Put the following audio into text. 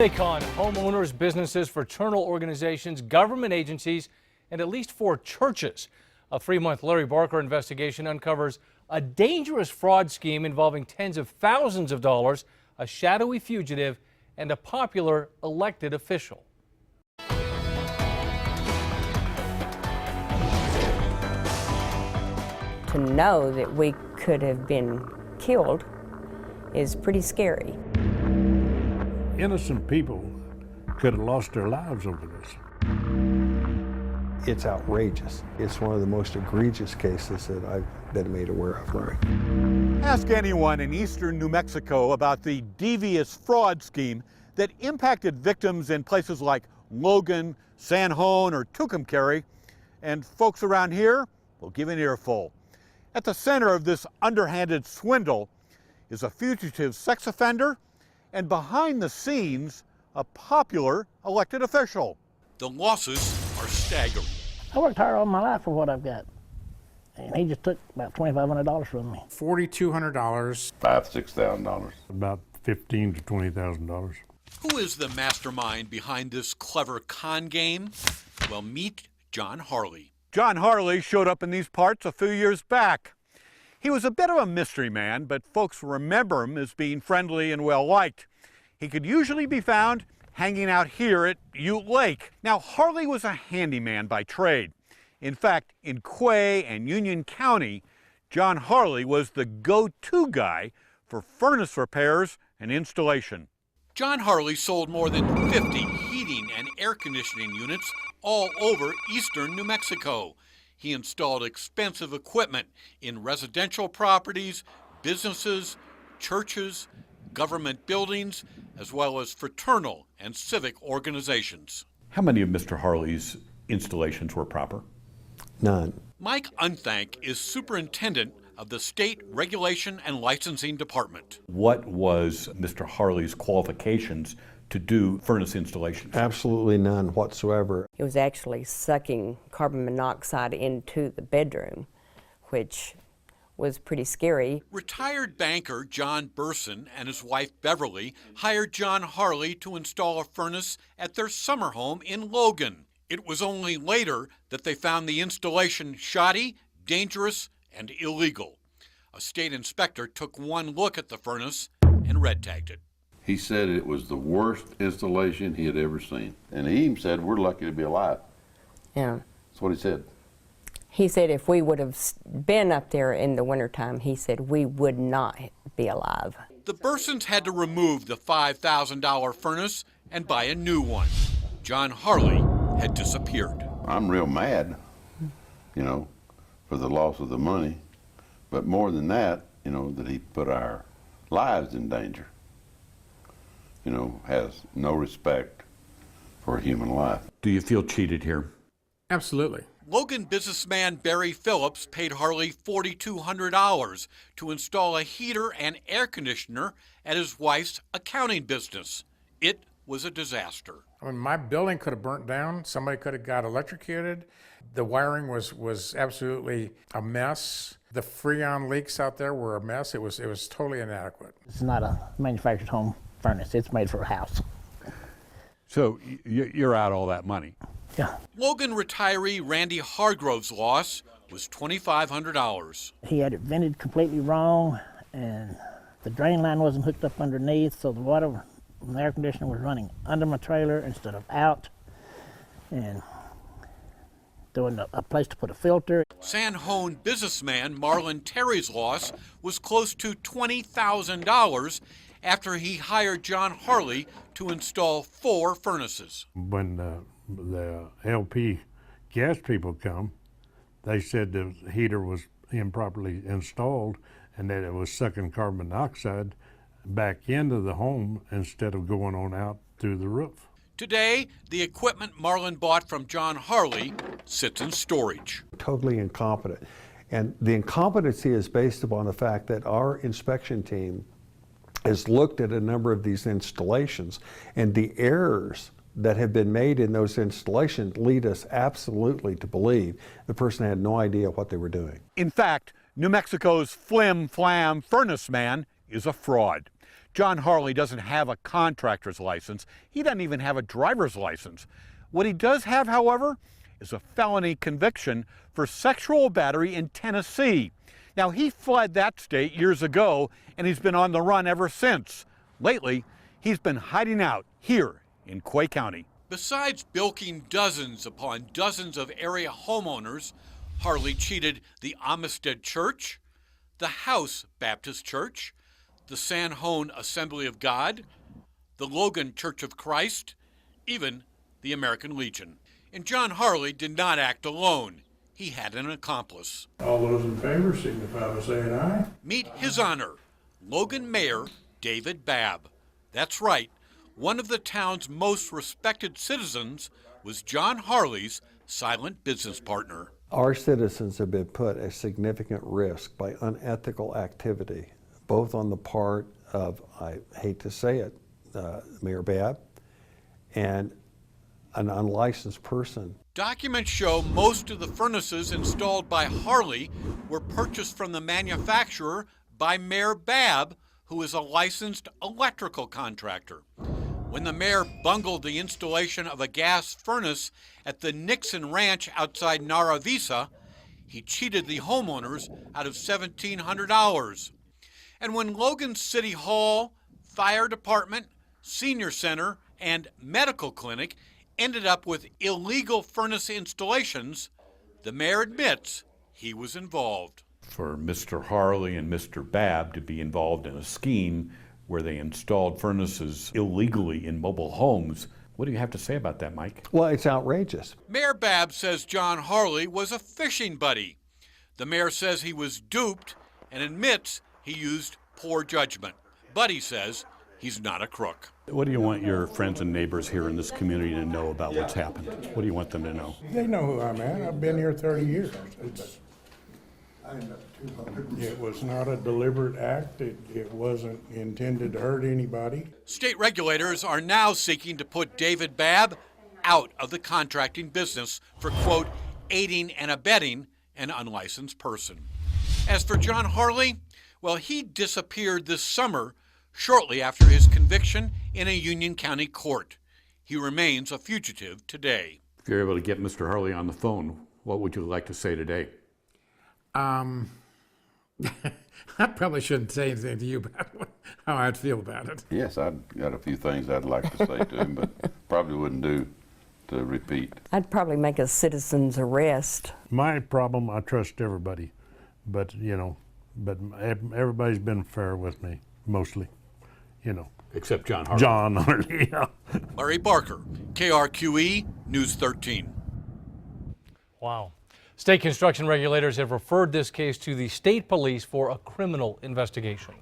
Take on homeowners, businesses, fraternal organizations, government agencies, and at least 4 churches. A 3-month Larry Barker investigation uncovers a dangerous fraud scheme involving tens of thousands of dollars, a shadowy fugitive, and a popular elected official. To know that we could have been killed is pretty scary. Innocent people could have lost their lives over this. It's outrageous. It's one of the most egregious cases that I've been made aware of, Larry. Ask anyone in eastern New Mexico about the devious fraud scheme that impacted victims in places like Logan, San Juan, or Tucumcari, and folks around here will give an earful. At the center of this underhanded swindle is a fugitive sex offender, and behind the scenes, a popular elected official. The losses are staggering. I worked hard all my life for what I've got, and he just took about $2,500 from me. $4,200. $5,000–6,000. About $15,000 to $20,000. Who is the mastermind behind this clever con game? Well, meet John Harley. John Harley showed up in these parts a few years back. He was a bit of a mystery man, but folks remember him as being friendly and well-liked. He could usually be found hanging out here at Ute Lake. Now, Harley was a handyman by trade. In fact, in Quay and Union County, John Harley was the go-to guy for furnace repairs and installation. John Harley sold more than 50 heating and air conditioning units all over eastern New Mexico. He installed expensive equipment in residential properties, businesses, churches, government buildings, as well as fraternal and civic organizations. How many of Mr. Harley's installations were proper? None. Mike Unthank is superintendent of the State Regulation and Licensing Department. What was Mr. Harley's qualifications to do furnace installations? Absolutely none whatsoever. It was actually sucking carbon monoxide into the bedroom, which was pretty scary. Retired banker John Burson and his wife Beverly hired John Harley to install a furnace at their summer home in Logan. It was only later that they found the installation shoddy, dangerous, and illegal. A state inspector took one look at the furnace and red tagged it. He said it was the worst installation he had ever seen. And he even said, we're lucky to be alive. Yeah. That's what he said. He said if we would have been up there in the wintertime, he said we would not be alive. The Bursons had to remove the $5,000 furnace and buy a new one. John Harley had disappeared. I'm real mad, for the loss of the money. But more than that, that he put our lives in danger. Has no respect for human life. Do you feel cheated here? Absolutely. Logan businessman Barry Phillips paid Harley $4,200 to install a heater and air conditioner at his wife's accounting business. It was a disaster. I mean, my building could have burnt down. Somebody could have got electrocuted. The wiring was absolutely a mess. The Freon leaks out there were a mess. It was totally inadequate. It's not a manufactured home furnace. It's made for a house. So you're out all that money? Yeah. Logan retiree Randy Hargrove's loss was $2,500. He had it vented completely wrong, and the drain line wasn't hooked up underneath, so the water from the air conditioner was running under my trailer instead of out, and there wasn't a place to put a filter. San Juan businessman Marlon Terry's loss was close to $20,000 after he hired John Harley to install 4 furnaces. When the LP gas people come, they said the heater was improperly installed and that it was sucking carbon dioxide back into the home instead of going on out through the roof. Today, the equipment Marlon bought from John Harley sits in storage. Totally incompetent. And the incompetency is based upon the fact that our inspection team has looked at a number of these installations, and the errors that have been made in those installations lead us absolutely to believe the person had no idea what they were doing. In fact, New Mexico's flim-flam furnace man is a fraud. John Harley doesn't have a contractor's license. He doesn't even have a driver's license. What he does have, however, is a felony conviction for sexual battery in Tennessee. Now, he fled that state years ago, and he's been on the run ever since. Lately, he's been hiding out here in Quay County. Besides bilking dozens upon dozens of area homeowners, Harley cheated the Amistad Church, the House Baptist Church, the San Juan Assembly of God, the Logan Church of Christ, even the American Legion. And John Harley did not act alone. He had an accomplice. All those in favor signify by saying aye. Meet His Honor, Logan Mayor David Babb. That's right, one of the town's most respected citizens was John Harley's silent business partner. Our citizens have been put at significant risk by unethical activity, both on the part of, I hate to say it, Mayor Babb, and an unlicensed person. Documents show most of the furnaces installed by Harley were purchased from the manufacturer by Mayor Babb, who is a licensed electrical contractor. When the mayor bungled the installation of a gas furnace at the Nixon Ranch outside Naravisa, he cheated the homeowners out of $1,700. And when Logan City Hall, Fire Department, Senior Center, and Medical Clinic ended up with illegal furnace installations, the mayor admits he was involved. For Mr. Harley and Mr. Babb to be involved in a scheme where they installed furnaces illegally in mobile homes, what do you have to say about that, Mike? Well, it's outrageous. Mayor Babb says John Harley was a fishing buddy. The mayor says he was duped and admits he used poor judgment. But he says he's not a crook. What do you want your friends and neighbors here in this community to know about what's happened? What do you want them to know? They know who I'm at. I've been here 30 years. It was not a deliberate act. It wasn't intended to hurt anybody. State regulators are now seeking to put David Babb out of the contracting business for, quote, aiding and abetting an unlicensed person. As for John Harley, well, he disappeared this summer shortly after his conviction in a Union County court. He remains a fugitive today. If you're able to get Mr. Harley on the phone, what would you like to say today? I probably shouldn't say anything to you about how I'd feel about it. Yes, I've got a few things I'd like to say to him, but probably wouldn't do to repeat. I'd probably make a citizen's arrest. My problem, I trust everybody, but everybody's been fair with me, mostly, Except John Harley. John Harley, yeah. Larry Barker, KRQE, News 13. Wow. State construction regulators have referred this case to the state police for a criminal investigation.